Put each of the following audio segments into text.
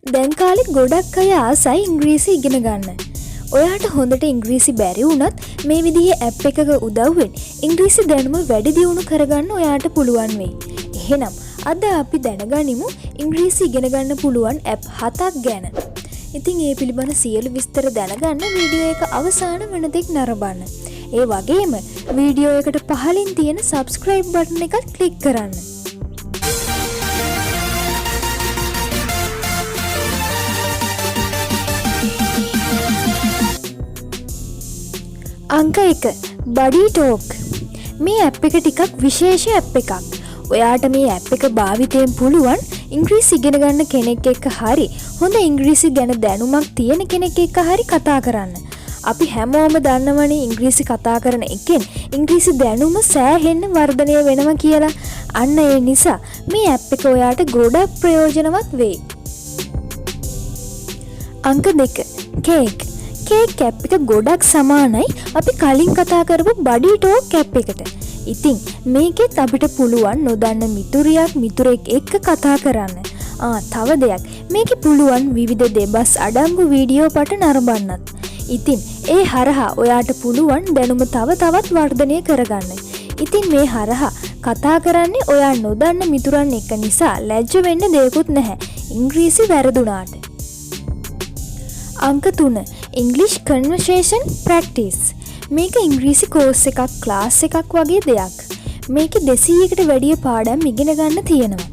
දැන් කාලේ ගොඩක් අය ආසයි ඉංග්‍රීසි ඉගෙන ගන්න. ඔයාට හොඳට ඉංග්‍රීසි බැරි වුණත් මේ විදිහේ ඇප් එකක උදව්වෙන් ඉංග්‍රීසි දැනුම වැඩි දියුණු කරගන්න ඔයාට පුළුවන් වෙයි. එහෙනම් අද අපි දැනගනිමු ඉංග්‍රීසි ඉගෙන ගන්න පුළුවන් ඇප් 7ක් ගැන. ඉතින් මේ පිළිබඳ සියලු විස්තර දැනගන්න වීඩියෝ එක අවසාන වෙනතෙක් නරඹන්න. ඒ වගේම වීඩියෝ එකට පහලින් තියෙන subscribe button එකත් click කරන්න. අංක 1 බඩි ටෝක්. මේ ඇප් එක ටිකක් විශේෂ ඇප් එකක්. ඔයාට මේ ඇප් එක භාවිතයෙන් පුළුවන් ඉංග්‍රීසි ඉගෙන ගන්න කෙනෙක් එක්ක හරි හොඳ ඉංග්‍රීසි ගැන දැනුමක් තියෙන කෙනෙක් එක්ක හරි කතා කරන්න. අපි හැමෝම දන්නවනේ ඉංග්‍රීසි කතා කරන එකෙන් ඉංග්‍රීසි දැනුම සෑහෙන්න වර්ධනය වෙනවා කියලා. අන්න ඒ නිසා මේ ඇප් එක ඔයාට ගොඩක් ප්‍රයෝජනවත් වෙයි. අංක 2 කේක්. කේක් ඇප් එක ගොඩක් සමානයි අපි කලින් කතා කරපු බඩි ටෝක් ඇප් එකට. ඉතින් මේකෙත් අපිට පුළුවන් නොදන්න මිතුරෙක් එක්ක කතා කරන්න. තව දෙයක් මේකේ පුළුවන් විවිධ දෙබස් අඩංගු වීඩියෝ පට නරඹන්නත්. ඉතින් ඒ හරහා ඔයාට පුළුවන් දැනුම තව තවත් වර්ධනය කරගන්න. ඉතින් මේ හරහා කතා කරන්නේ ඔයා නොදන්න මිතුරන් එක්ක නිසා ලැජ්ජ වෙන්න දෙයක්වත් නැහැ ඉංග්‍රීසි වැරදුනාට. අංක 3 English conversation practice. මේක ඉංග්‍රීසි කෝස් එකක් ක්ලාස් එකක් වගේ දෙයක්. මේකේ 200කට වැඩිය පාඩම් ඉගෙන ගන්න තියෙනවා.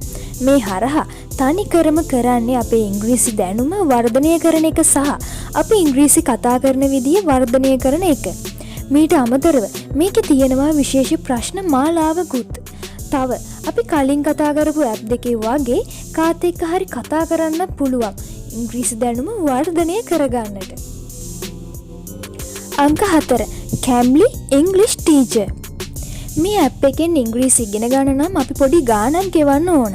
මේ හරහා තනිකරම කරන්නේ අපේ ඉංග්‍රීසි දැනුම වර්ධනය කරන එක සහ අපි ඉංග්‍රීසි කතා කරන විදිය වර්ධනය කරන එක. මීට අමතරව මේකේ තියෙනවා විශේෂ ප්‍රශ්න මාලාවකුත්. තව අපි කලින් කතා කරපු ඇප් දෙකේ වගේ කාත් එක්ක හරි කතා කරන්න පුළුවන් ඉංග්‍රීසි දැනුම වර්ධනය කරගන්නට. අංක 4 Cambly English Teacher. මේ ඇප් එකෙන් ඉංග්‍රීසි ඉගෙන ගන්න නම් අපි පොඩි ගාණක් ගෙවන්න ඕන.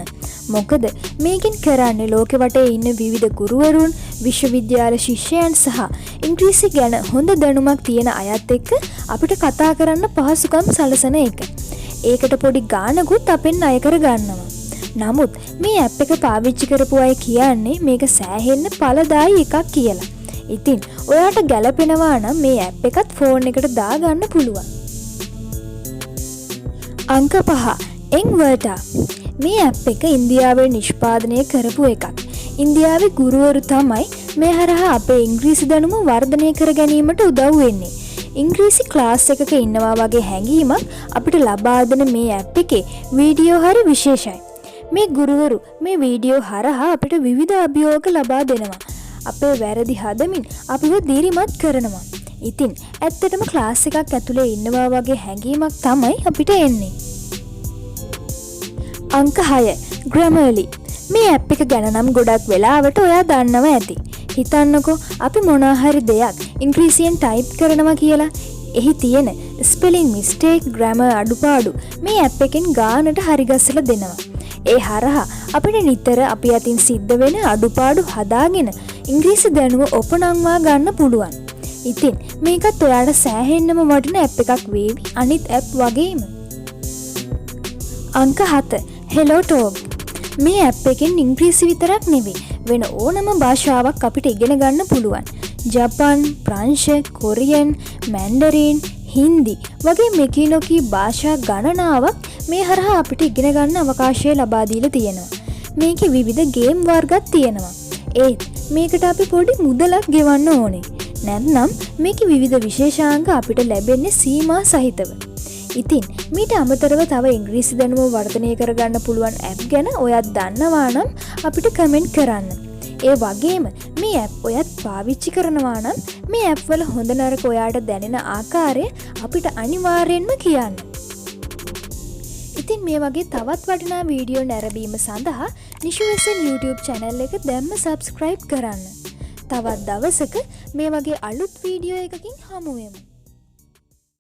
මොකද මේකෙන් කරන්නේ ලෝකෙ වටේ ඉන්න විවිධ ගුරුවරුන්, විශ්වවිද්‍යාල ශිෂ්‍යයන් සහ ඉංග්‍රීසි ගැන හොඳ දැනුමක් තියෙන අයත් එක්ක අපිට කතා කරන්න පහසුකම් සලසන එක. ඒකට පොඩි ගාණකුත් අපෙන් ණය කර ගන්නවා. නමුත් මේ ඇප් එක පාවිච්චි කරපු අය කියන්නේ මේක සෑහෙන්න ඵලදායී එකක් කියලා. ඉතින් ඔයාට ගැලපෙනවා නම් මේ ඇප් එකත් ෆෝන් එකට දාගන්න පුළුවන්. අංක 5 එන්වර්ටා. මේ ඇප් එක ඉන්දියාවේ නිෂ්පාදනය කරපු එකක්. ඉන්දියාවේ ගුරුවරු තමයි මේ හරහා අපේ ඉංග්‍රීසි දැනුම වර්ධනය කර ගැනීමට උදව් වෙන්නේ. ඉංග්‍රීසි ක්ලාස් එකක ඉන්නවා වගේ හැඟීමක් අපිට ලබා දෙන මේ ඇප් එකේ වීඩියෝ හරි විශේෂයි. මේ ගුරුවරු මේ වීඩියෝ හරහා අපිට විවිධ අභියෝග ලබා දෙනවා. අපේ වැරදි හදමින් අපිව දිරිමත් කරනවා. ඉතින් ඇත්තටම ක්ලාස් එකක් ඇතුලේ ඉන්නවා වගේ හැඟීමක් තමයි අපිට එන්නේ. අංක 6 Grammarly. මේ ඇප් එක ගැන නම් ගොඩක් වෙලාවට ඔයා දන්නව ඇති. හිතන්නකෝ අපි මොනවා හරි දෙයක් ඉංග්‍රීසියෙන් ටයිප් කරනවා කියලා. එහි තියෙන ස්පෙලිං මිස්ටේක්, ග්‍රැමර් අඩුපාඩු මේ ඇප් එකෙන් ගානට හරි ගස්සලා දෙනවා. ඒ හරහා අපිට නිතර අපි අතින් සිද්ධ වෙන අඩුපාඩු හදාගෙන ඉංග්‍රීසි දැනුම ඔපනංවා ගන්න පුළුවන්. ඉතින් මේකත් ඔයාට සෑහෙන්නම වටින ඇප් එකක් වේවි අනිත් ඇප් වගේම. අංක 7 Hello Talk. මේ ඇප් එකෙන් ඉංග්‍රීසි විතරක් නෙවෙයි වෙන ඕනම භාෂාවක් අපිට ඉගෙන ගන්න පුළුවන්. ජපන්, ප්‍රංශ, කොරියන්, මැන්ඩරින්, හින්දි වගේ මෙකිනොකී භාෂා ගණනාවක් මේ හරහා අපිට ඉගෙන ගන්න අවකාශය ලබා දීලා තියෙනවා. මේකේ විවිධ ගේම් වර්ගත් තියෙනවා. ඒත් මේකට අපි පොඩි මුදලක් ගෙවන්න ඕනේ. නැත්නම් මේකේ විවිධ විශේෂාංග අපිට ලැබෙන්නේ සීමා සහිතව. ඉතින් මීට අමතරව තව ඉංග්‍රීසි දැනුම වර්ධනය කරගන්න පුළුවන් ඇප් ගැන ඔයත් දන්නවා නම් අපිට කමෙන්ට් කරන්න. ඒ වගේම මේ ඇප් ඔයත් පාවිච්චි කරනවා නම් මේ ඇප් වල හොඳ නරක ඔයාට දැනෙන ආකාරය අපිට අනිවාර්යෙන්ම කියන්න. ඉතින් මේ වගේ තවත් වටිනා වීඩියෝ නැරඹීම සඳහා Nishu YouTube channel එක දැම්ම subscribe කරන්න. තවත් දවසක මේ වගේ අලුත් වීඩියෝ එකකින් හමු වෙමු.